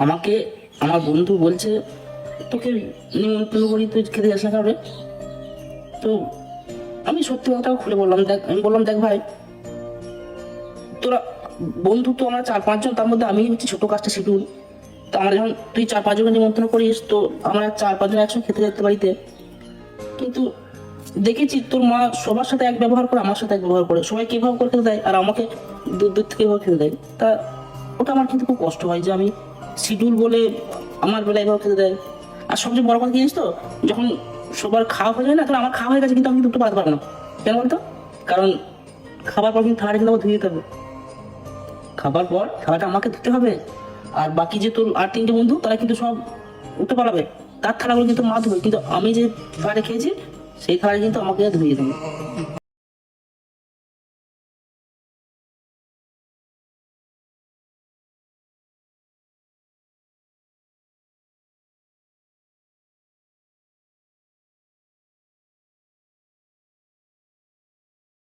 আমাকে আমার বন্ধু বলছে তোকে নিমন্ত্রণ করি, তুই খেতে যাস না কারণে। তো আমি সত্যি কথা খুলে বললাম, আমি বললাম দেখ ভাই, তোরা বন্ধু তো আমরা 4-5 জন, তার মধ্যে আমি হচ্ছে ছোট কাজটা শিডিউল। তো আমরা যখন তুই 4-5 জনকে নিমন্ত্রণ করিস, তো আমরা 4-5 জন একসঙ্গে খেতে যেতে বাড়িতে। কিন্তু দেখেছি তোর মা সবার সাথে এক ব্যবহার করে, আমার সাথে এক ব্যবহার করে, সবাইকে এভাবে করে খেতে দেয় আর আমাকে দূর দূর থেকে এভাবে খেতে দেয়। তা ওটা আমার কিন্তু খুব কষ্ট হয় যে আমি শিডিউল বলে আমার বেলা এভাবে খেতে দেয়। আর সবচেয়ে বড় কথা কি জানিস তো, যখন সবার খাওয়া হয়ে যায় না, তখন আমার খাওয়া হয়ে গেছে কিন্তু আমি দুটো বাড়াতে পারবো না। কেন বলতো? কারণ খাবার পর কিন্তু থালাটা কিন্তু আবার ধুয়ে দিতে হবে। খাবার পর থালাটা আমাকে ধুতে হবে। আর বাকি যে তোর আর 3টে বন্ধু, তারা কিন্তু সব উঠে পালাবে, তার থালাগুলো কিন্তু মা ধুবে, কিন্তু আমি যে থালাটা খেয়েছি সেই থালাটা কিন্তু আমাকে ধুয়ে দেবে।